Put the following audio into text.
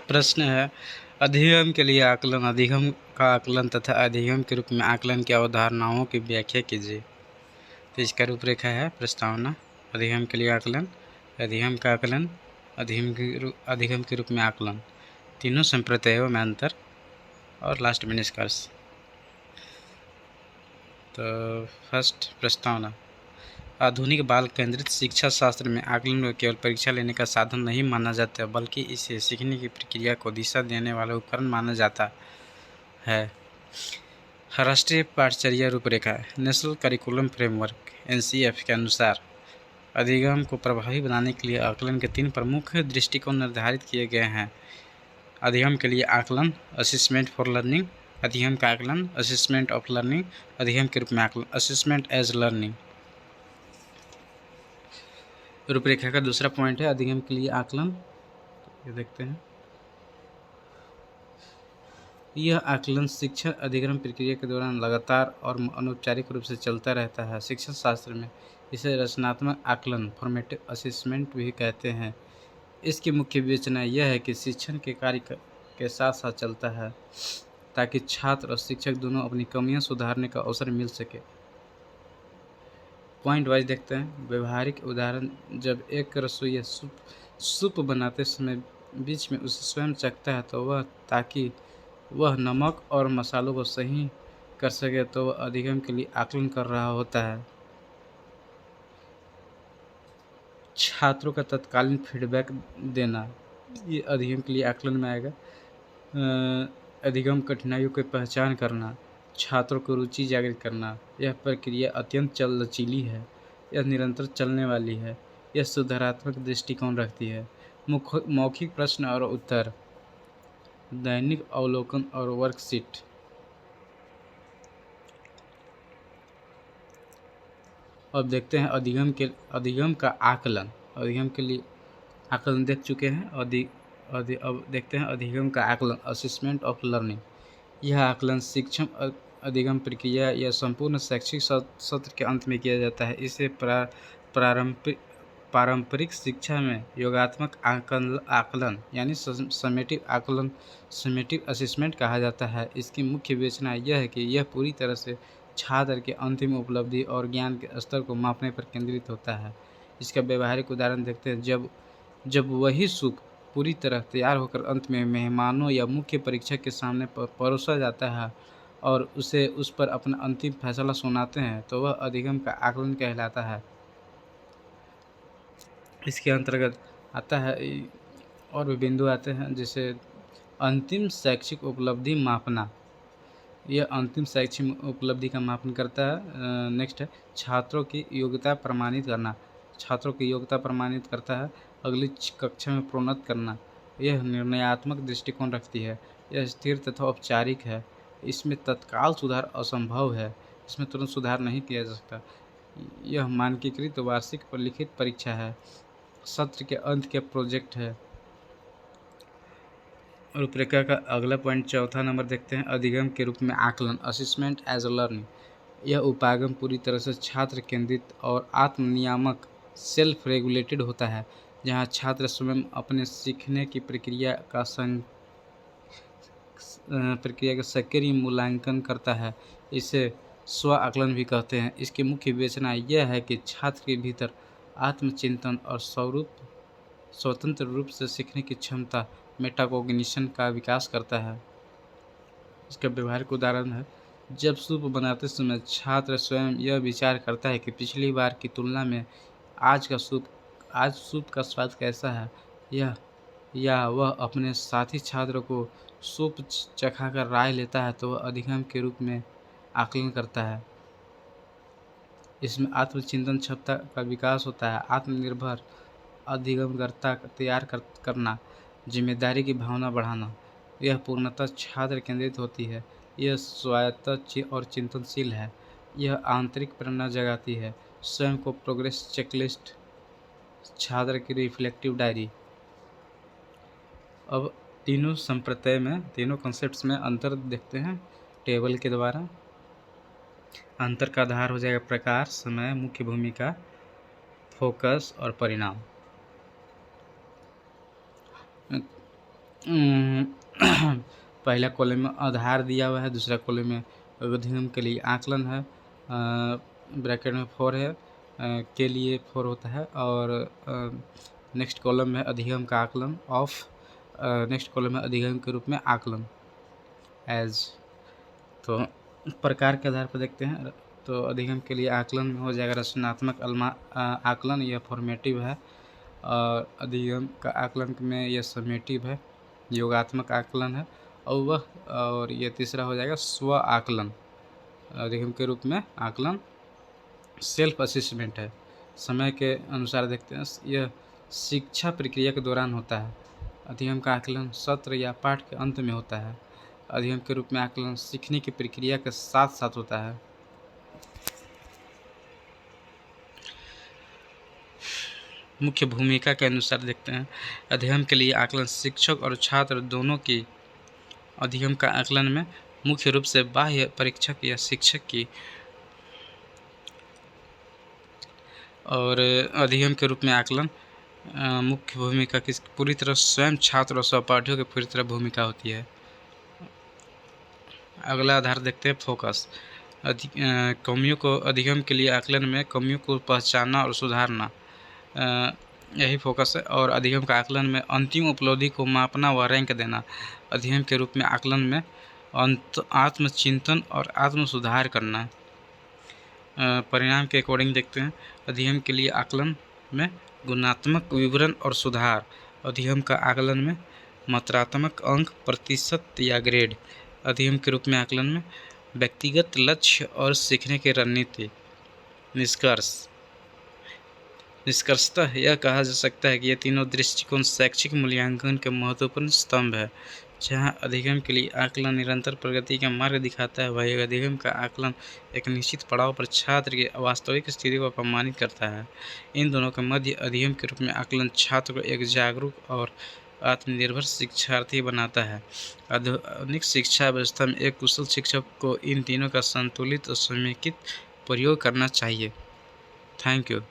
प्रश्न है, अधिगम के लिए आकलन, अधिगम का आकलन तथा अधिगम के रूप में आकलन की अवधारणाओं की व्याख्या कीजिए। तो इसका रूपरेखा है प्रस्तावना, अधिगम के लिए आकलन, अधिगम का आकलन, अधिगम के रूप में आकलन, तीनों संप्रत्ययों में अंतर और लास्ट में निष्कर्ष। तो फर्स्ट प्रस्तावना, आधुनिक बाल केंद्रित शिक्षा शास्त्र में आकलन को केवल परीक्षा लेने का साधन नहीं माना जाता, बल्कि इसे सीखने की प्रक्रिया को दिशा देने वाला उपकरण माना जाता है। राष्ट्रीय पाठचर्या रूपरेखा, नेशनल करिकुलम फ्रेमवर्क (NCF) के अनुसार अधिगम को प्रभावी बनाने के लिए आकलन के 3 प्रमुख दृष्टिकोण निर्धारित किए गए हैं। अधिगम के लिए आकलन, असेसमेंट फॉर लर्निंग, अधिगम का आकलन, असेसमेंट ऑफ लर्निंग, अधिगम के रूप में आकलन, असेसमेंट एज लर्निंग। रूपरेखा का दूसरा पॉइंट है अधिगम के लिए आकलन। ये देखते हैं, यह आकलन शिक्षा अधिगम प्रक्रिया के दौरान लगातार और अनौपचारिक रूप से चलता रहता है। शिक्षा शास्त्र में इसे रचनात्मक आकलन, फॉर्मेटिव असेसमेंट भी कहते हैं। इसकी मुख्य विवेचना यह है कि शिक्षण के कार्य के साथ साथ चलता है ताकि छात्र और शिक्षक दोनों अपनी कमियां सुधारने का अवसर मिल सके। पॉइंट वाइज देखते हैं। व्यवहारिक उदाहरण, जब एक रसोइया सूप बनाते समय बीच में उसे स्वयं चखता है तो वह ताकि वह नमक और मसालों को सही कर सके तो वह अधिगम के लिए आकलन कर रहा होता है। छात्रों का तत्कालीन फीडबैक देना, ये अधिगम के लिए आकलन में आएगा। अधिगम कठिनाइयों की पहचान करना, छात्रों को रुचि जागृत करना, यह प्रक्रिया अत्यंत लचीली है, यह निरंतर चलने वाली है, यह सुधारात्मक दृष्टिकोण रखती है। मौखिक प्रश्न और उत्तर, दैनिक अवलोकन और वर्कशीट। अब देखते हैं अधिगम का आकलन। अधिगम के लिए आकलन देख चुके हैं। अब देखते हैं अधिगम का आकलन, असेसमेंट ऑफ लर्निंग। यह आकलन शिक्षण अधिगम प्रक्रिया या संपूर्ण शैक्षिक सत्र के अंत में किया जाता है। इसे पारंपरिक शिक्षा में योगात्मक आकलन यानी समेटिव असेसमेंट कहा जाता है। इसकी मुख्य विवेचना यह है कि यह पूरी तरह से छात्र के अंतिम उपलब्धि और ज्ञान के स्तर को मापने पर केंद्रित होता है। इसका व्यवहारिक उदाहरण देखते हैं। जब वही सूप पूरी तरह तैयार होकर अंत में मेहमानों या मुख्य परीक्षक के सामने परोसा जाता है और उस पर अपना अंतिम फैसला सुनाते हैं तो वह अधिगम का आकलन कहलाता है। इसके अंतर्गत आता है और भी बिंदु आते हैं, जैसे अंतिम शैक्षिक उपलब्धि मापना, यह अंतिम शैक्षिक उपलब्धि का मापन करता है। नेक्स्ट है छात्रों की योग्यता प्रमाणित करना, छात्रों की योग्यता प्रमाणित करता है। अगली कक्षा में प्रोन्नत करना, यह निर्णयात्मक दृष्टिकोण रखती है, यह स्थिर तथा औपचारिक है, इसमें तत्काल सुधार असंभव है, इसमें तुरंत सुधार नहीं किया जा सकता। यह मानकीकृत वार्षिक पर लिखित परीक्षा है, सत्र के अंत के प्रोजेक्ट है। रूपरेखा का अगला पॉइंट चौथा नंबर देखते हैं, अधिगम के रूप में आकलन, असेसमेंट एज अ लर्निंग। यह उपागम पूरी तरह से छात्र केंद्रित और आत्म नियामक सेल्फ रेगुलेटेड होता है, जहां छात्र स्वयं अपने सीखने की प्रक्रिया का सक्रिय मूल्यांकन करता है। इसे स्व आकलन भी कहते हैं। इसकी मुख्य विवेचना यह है कि छात्र के भीतर आत्मचिंतन और स्वतंत्र रूप से सीखने की क्षमता मेटाकोग्निशन का विकास करता है। इसका व्यवहारिक उदाहरण है, जब सूप बनाते समय छात्र स्वयं यह विचार करता है कि पिछली बार की तुलना में आज सूप का स्वाद कैसा है, या वह अपने साथी छात्र को सूप चखाकर राय लेता है तो वह अधिगम के रूप में आकलन करता है। इसमें आत्मचिंतन क्षमता का विकास होता है, आत्मनिर्भर अधिगमकर्ता तैयार करना, जिम्मेदारी की भावना बढ़ाना। यह पूर्णतः छात्र केंद्रित होती है, यह स्वायत्त और चिंतनशील है, यह आंतरिक प्रेरणा जगाती है, स्वयं को प्रोग्रेस चेकलिस्ट, छात्र की रिफ्लेक्टिव डायरी। अब तीनों संप्रत्यय में, तीनों कॉन्सेप्ट्स में अंतर देखते हैं टेबल के द्वारा। अंतर का आधार हो जाएगा प्रकार, समय, मुख्य भूमिका, फोकस और परिणाम। उम, पहला कॉलम में आधार दिया हुआ है, दूसरा कॉलम में अधिगम के लिए आकलन है, ब्रैकेट में 4 है, के लिए 4 होता है, और नेक्स्ट कॉलम में अधिगम का आकलन ऑफ, नेक्स्ट कॉलम में अधिगम के रूप में आकलन एज। तो प्रकार के आधार पर देखते हैं, तो अधिगम के लिए आकलन में हो जाएगा रचनात्मक आकलन, यह फॉर्मेटिव है, और अधिगम का आकलन में यह समेटिव है, योगात्मक आकलन है, और यह तीसरा हो जाएगा स्व आकलन, अधिगम के रूप में आकलन सेल्फ असेसमेंट है। समय के अनुसार देखते हैं, यह शिक्षा प्रक्रिया के दौरान होता है। अधिगम का आकलन सत्र या पाठ के अंत में होता है। अधिगम के रूप में आकलन सीखने की प्रक्रिया के साथ साथ होता है। मुख्य भूमिका के अनुसार देखते हैं, अधिगम के लिए आकलन शिक्षक और छात्र दोनों की अधिगम का आकलन में मुख्य रूप से बाह्य परीक्षक या शिक्षक की, और अधिगम के रूप में आकलन मुख्य भूमिका की पूरी तरह स्वयं छात्र और सहपाठियों की पूरी तरह भूमिका होती है। अगला आधार देखते हैं फोकस। कमियों को अधिगम के लिए आकलन में कमियों को पहचानना और सुधारना, यही फोकस है। और अधिगम का आकलन में अंतिम उपलब्धि को मापना व रैंक देना। अधिगम के रूप में आकलन में आत्मचिंतन और आत्म सुधार करना। परिणाम के अकॉर्डिंग देखते हैं, अधिगम के लिए आकलन में गुणात्मक विवरण और सुधार। अधिगम का आकलन में मात्रात्मक अंक, प्रतिशत या ग्रेड। अधिगम के रूप में आकलन में व्यक्तिगत लक्ष्य और सीखने की रणनीति। निष्कर्षतः यह कहा जा सकता है कि ये तीनों दृष्टिकोण शैक्षिक मूल्यांकन के महत्वपूर्ण स्तंभ है। जहां अधिगम के लिए आकलन निरंतर प्रगति का मार्ग दिखाता है, वहीं अधिगम का आकलन एक निश्चित पड़ाव पर छात्र की वास्तविक स्थिति को प्रमाणित करता है। इन दोनों के मध्य अधिगम के रूप में आकलन छात्र को एक जागरूक और आत्मनिर्भर शिक्षार्थी बनाता है। आधुनिक शिक्षा व्यवस्था में एक कुशल शिक्षक को इन तीनों का संतुलित और समेकित प्रयोग करना चाहिए। Thank you.